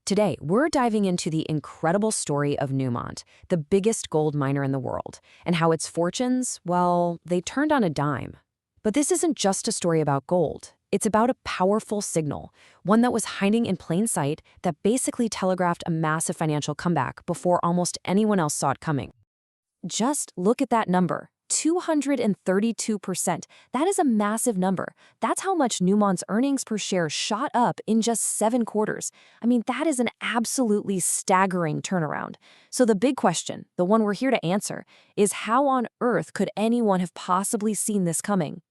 Today, we're diving into the incredible story of Newmont, the biggest gold miner in the world, and how its fortunes, well, they turned on a dime. But this isn't just a story about gold. It's about a powerful signal, one that was hiding in plain sight that basically telegraphed a massive financial comeback before almost anyone else saw it coming. Just look at that number. 232%. That is a massive number. That's how much Newmont's earnings per share shot up in just 7 quarters. I mean, that is an absolutely staggering turnaround. So the big question, the one we're here to answer, is how on earth could anyone have possibly seen this coming?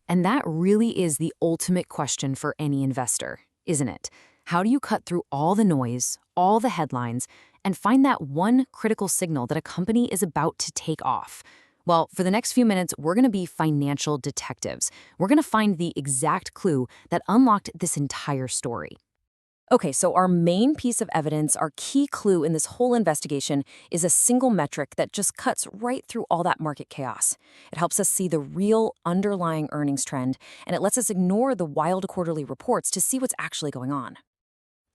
And that really is the ultimate question for any investor, isn't it? How do you cut through all the noise, all the headlines, and find that one critical signal that a company is about to take off? Well, for the next few minutes, we're going to be financial detectives. We're going to find the exact clue that unlocked this entire story. Okay, so our main piece of evidence, our key clue in this whole investigation, is a single metric that just cuts right through all that market chaos. It helps us see the real underlying earnings trend, and it lets us ignore the wild quarterly reports to see what's actually going on.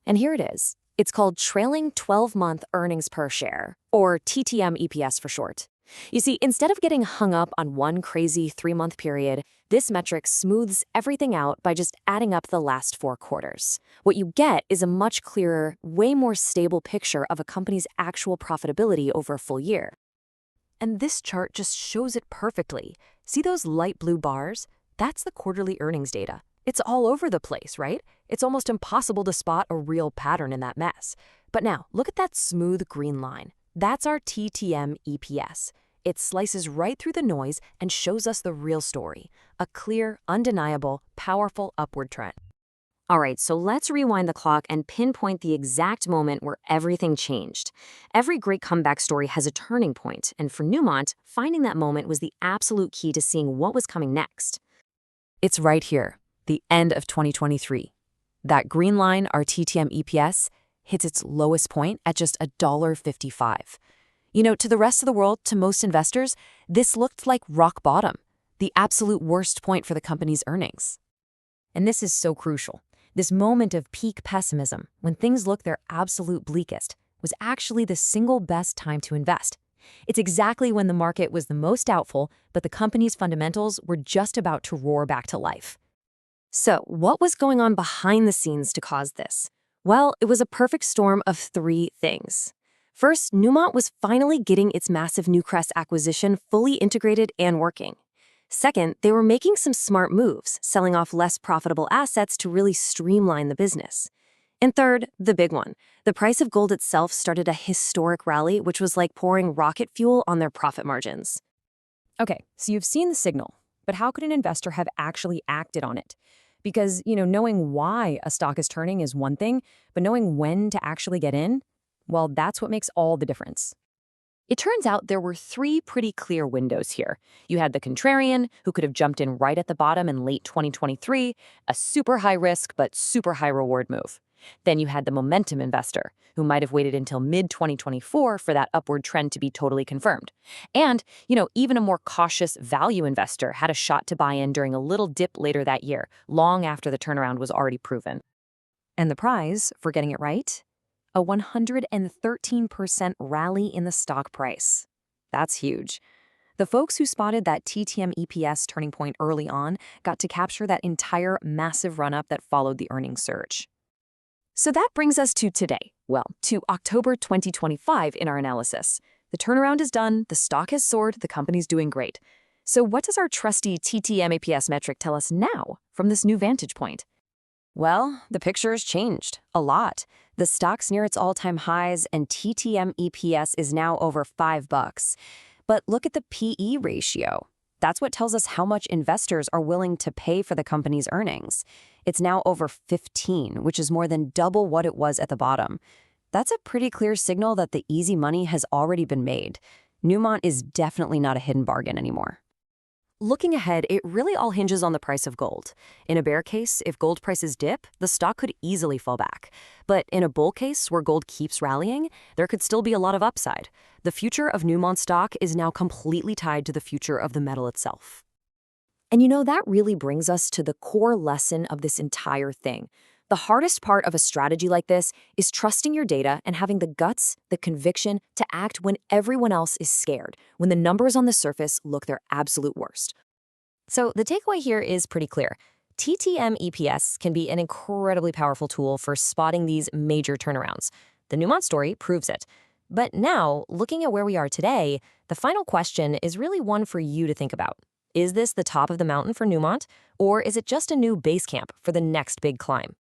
And here it is. It's called Trailing 12-Month Earnings Per Share, or TTM EPS for short. You see, instead of getting hung up on one crazy 3-month period, this metric smooths everything out by just adding up the last 4 quarters. What you get is a much clearer, way more stable picture of a company's actual profitability over a full year. And this chart just shows it perfectly. See those light blue bars? That's the quarterly earnings data. It's all over the place, right? It's almost impossible to spot a real pattern in that mess. But now, look at that smooth green line. That's our TTM EPS. It slices right through the noise and shows us the real story, a clear, undeniable, powerful upward trend. All right, so let's rewind the clock and pinpoint the exact moment where everything changed. Every great comeback story has a turning point, and for Newmont, finding that moment was the absolute key to seeing what was coming next. It's right here, the end of 2023. That green line, our TTM EPS, hits its lowest point at just $1.55. You know, to the rest of the world, to most investors, this looked like rock bottom, the absolute worst point for the company's earnings. And this is so crucial. This moment of peak pessimism, when things look their absolute bleakest, was actually the single best time to invest. It's exactly when the market was the most doubtful, but the company's fundamentals were just about to roar back to life. So, what was going on behind the scenes to cause this? Well, it was a perfect storm of 3 things. First, Newmont was finally getting its massive Newcrest acquisition fully integrated and working. Second, they were making some smart moves, selling off less profitable assets to really streamline the business. And third, the big one, the price of gold itself started a historic rally, which was like pouring rocket fuel on their profit margins. Okay, so you've seen the signal, but how could an investor have actually acted on it? Because, knowing why a stock is turning is one thing, but knowing when to actually get in, well, that's what makes all the difference. It turns out there were 3 pretty clear windows here. You had the contrarian, who could have jumped in right at the bottom in late 2023, a super high risk but super high reward move. Then you had the momentum investor, who might have waited until mid-2024 for that upward trend to be totally confirmed. And, even a more cautious value investor had a shot to buy in during a little dip later that year, long after the turnaround was already proven. And the prize for getting it right? A 113% rally in the stock price. That's huge. The folks who spotted that TTM EPS turning point early on got to capture that entire massive run-up that followed the earnings surge. So that brings us to today, to October 2025 in our analysis. The turnaround is done, the stock has soared, the company's doing great. So what does our trusty TTM EPS metric tell us now from this new vantage point? Well, the picture has changed a lot. The stock's near its all-time highs, and TTM EPS is now over $5. But look at the PE ratio. That's what tells us how much investors are willing to pay for the company's earnings. It's now over 15, which is more than double what it was at the bottom. That's a pretty clear signal that the easy money has already been made. Newmont is definitely not a hidden bargain anymore. Looking ahead, it really all hinges on the price of gold. In a bear case, if gold prices dip, the stock could easily fall back. But in a bull case, where gold keeps rallying, there could still be a lot of upside. The future of Newmont stock is now completely tied to the future of the metal itself. And that really brings us to the core lesson of this entire thing. The hardest part of a strategy like this is trusting your data and having the guts, the conviction to act when everyone else is scared, when the numbers on the surface look their absolute worst. So the takeaway here is pretty clear. TTM EPS can be an incredibly powerful tool for spotting these major turnarounds. The Newmont story proves it. But now, looking at where we are today, the final question is really one for you to think about. Is this the top of the mountain for Newmont, or is it just a new base camp for the next big climb?